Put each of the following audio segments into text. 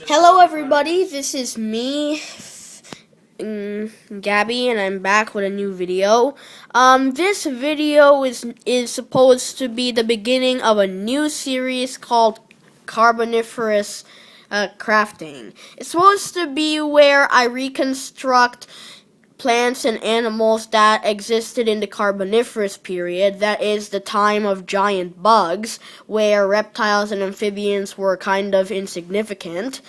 Hello everybody, this is me, Gabby, and I'm back with a new video. This video is supposed to be the beginning of a new series called Carboniferous Crafting. It's supposed to be where I reconstruct plants and animals that existed in the Carboniferous period, that is the time of giant bugs, where reptiles and amphibians were kind of insignificant.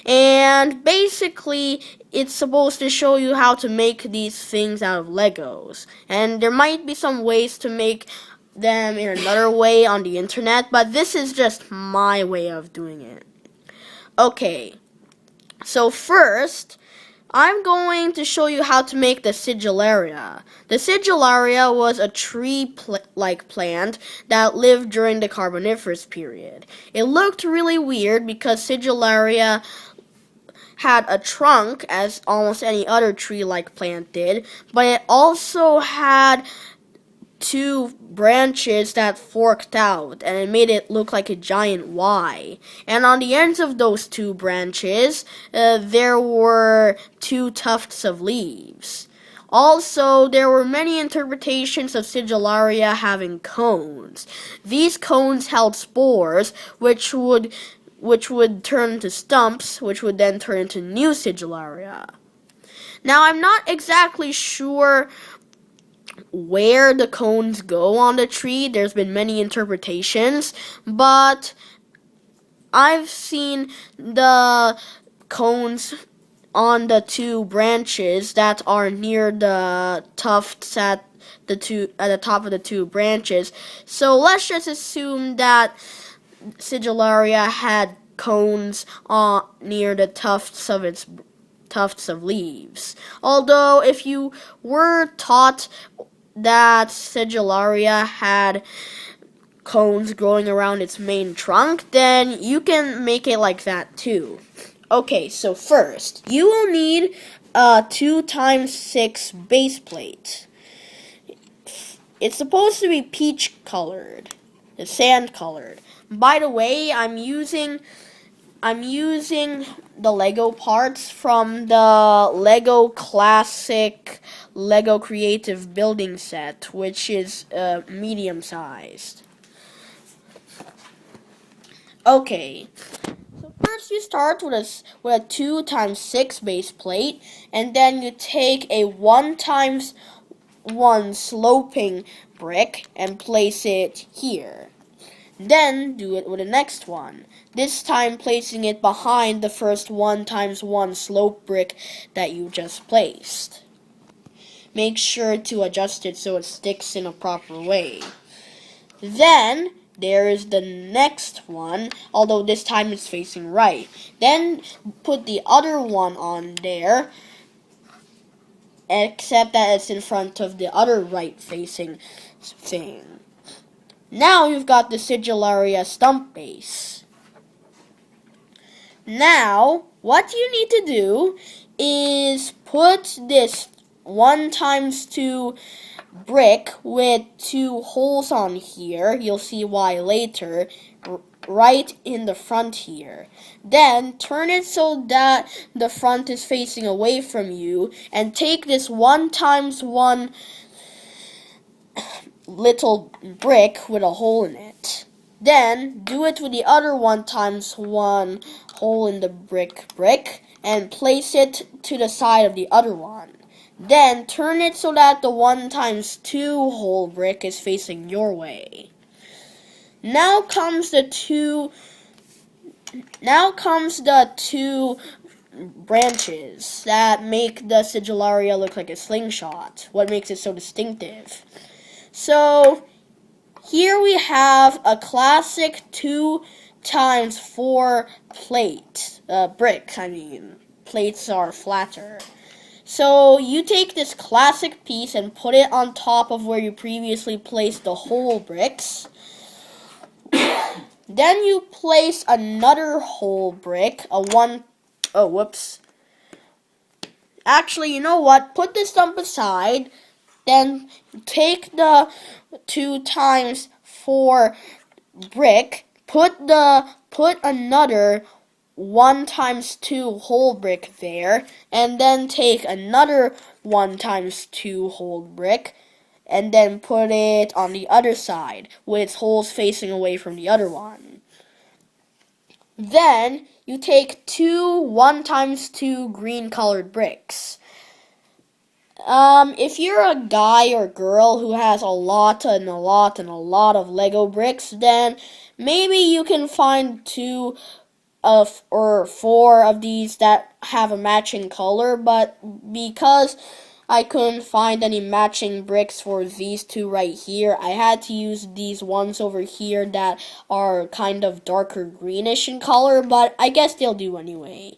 And basically, it's supposed to show you how to make these things out of Legos. And there might be some ways to make them in another way on the internet, but this is just my way of doing it. Okay, so first, I'm going to show you how to make the Sigillaria. The Sigillaria was a tree-like plant that lived during the Carboniferous period. It looked really weird because Sigillaria had a trunk, as almost any other tree-like plant did, but it also had two branches that forked out, and it made it look like a giant Y. And on the ends of those two branches, there were two tufts of leaves. Also, there were many interpretations of Sigillaria having cones. These cones held spores, which would turn into stumps, which would then turn into new Sigillaria. Now, I'm not exactly sure where the cones go on the tree. There's been many interpretations, but I've seen the cones on the two branches that are near the tufts at the top of the two branches. So let's just assume that Sigillaria had cones near the tufts of leaves. Although, if you were taught that Sigillaria had cones growing around its main trunk, then you can make it like that too. Okay, so first, you will need a 2x6 base plate. It's supposed to be peach colored, sand colored. By the way, I'm using the Lego parts from the Lego Classic Lego Creative Building Set, which is medium sized. Okay, so first you start with a 2x6 base plate, and then you take a 1x1 sloping brick and place it here. Then do it with the next one, this time placing it behind the first 1x1 slope brick that you just placed. Make sure to adjust it so it sticks in a proper way. Then there is the next one, although this time it's facing right. Then put the other one on there, except that it's in front of the other right facing thing. Now you've got the Sigillaria stump base. Now, what you need to do is put this 1x2 brick with two holes on here, you'll see why later, right in the front here. Then turn it so that the front is facing away from you, and take this 1x1 little brick with a hole in it. Then do it with the other 1x1 hole in the brick and place it to the side of the other one. Then turn it so that the 1x2 hole brick is facing your way. Now comes the two branches that make the Sigillaria look like a slingshot, what makes it so distinctive. So here we have a classic 2x4 plate, brick. Plates are flatter. So you take this classic piece and put it on top of where you previously placed the whole bricks. Then you place another whole brick, Actually, you know what? Put this stump aside. Then take the 2x4 brick, put another 1 times 2 whole brick there, and then take another 1 times 2 whole brick, and then put it on the other side, with its holes facing away from the other one. Then, you take 2 1 times 2 green colored bricks. If you're a guy or girl who has a lot of Lego bricks, then maybe you can find 2 or 4 of these that have a matching color, but because I couldn't find any matching bricks for these 2 right here, I had to use these ones over here that are kind of darker greenish in color, but I guess they'll do anyway.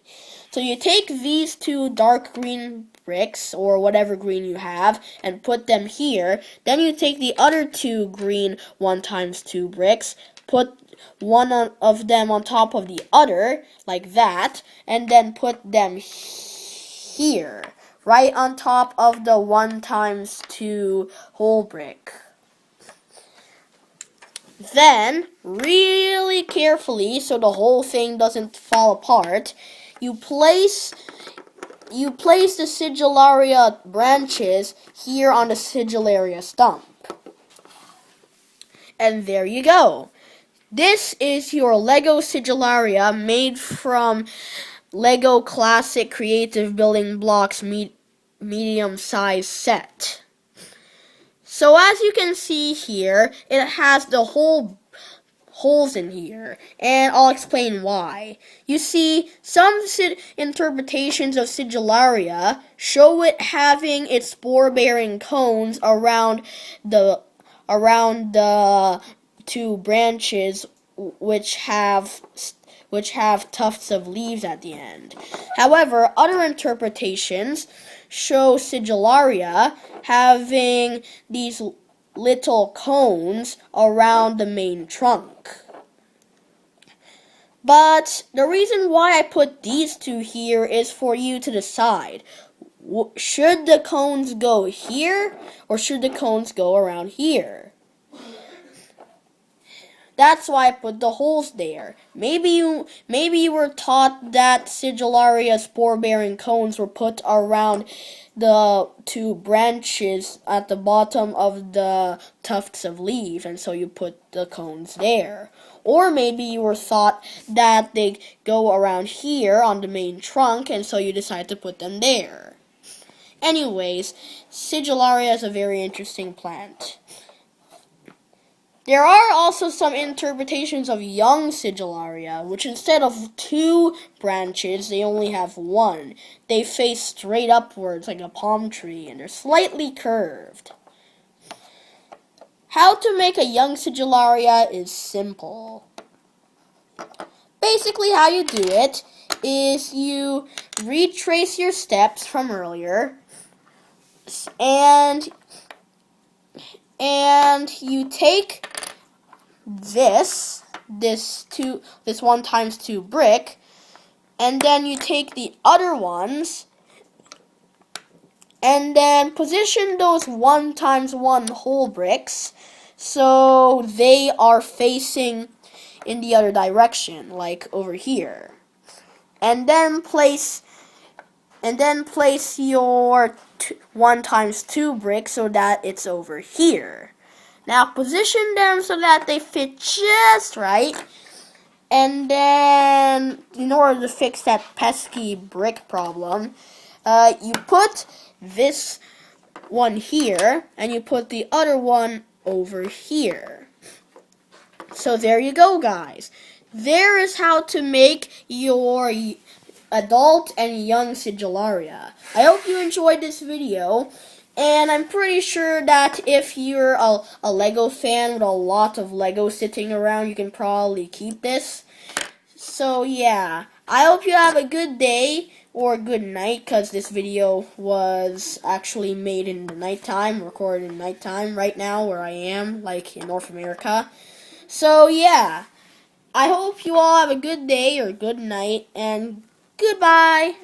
So you take these 2 dark green bricks, or whatever green you have, and put them here. Then you take the other 2 green 1 times 2 bricks, put one of them on top of the other, like that, and then put them here, right on top of the 1 times 2 whole brick. Then, really carefully, so the whole thing doesn't fall apart, you place the Sigillaria branches here on the Sigillaria stump. And there you go. This is your Lego Sigillaria made from Lego Classic Creative Building Blocks medium size set. So as you can see here, it has the holes in here, and I'll explain why. You see, some interpretations of Sigillaria show it having its spore-bearing cones around the 2 branches, which have tufts of leaves at the end. However, other interpretations show Sigillaria having these little cones around the main trunk. But the reason why I put these 2 here is for you to decide. Should the cones go here, or should the cones go around here? That's why I put the holes there. Maybe you were taught that Sigillaria's spore-bearing cones were put around the 2 branches at the bottom of the tufts of leaves, and so you put the cones there. Or maybe you were taught that they go around here on the main trunk, and so you decide to put them there. Anyways, Sigillaria is a very interesting plant. There are also some interpretations of young Sigillaria, which instead of 2 branches, they only have 1. They face straight upwards like a palm tree, and they're slightly curved. How to make a young Sigillaria is simple. Basically, how you do it is you retrace your steps from earlier, and you take this 1 times 2 brick, and then you take the other ones and then position those 1 times 1 whole bricks so they are facing in the other direction, like over here. And then place your 1 times 2 bricks so that it's over here. Now position them so that they fit just right. And then, in order to fix that pesky brick problem, you put this one here, and you put the other one over here. So there you go, guys. There is how to make your adult and young Sigillaria. I hope you enjoyed this video, and I'm pretty sure that if you're a Lego fan with a lot of Lego sitting around, you can probably keep this. So yeah, I hope you have a good day or a good night, because this video was actually made in the nighttime, recorded in nighttime right now where I am, like in North America. So yeah, I hope you all have a good day or good night, and goodbye.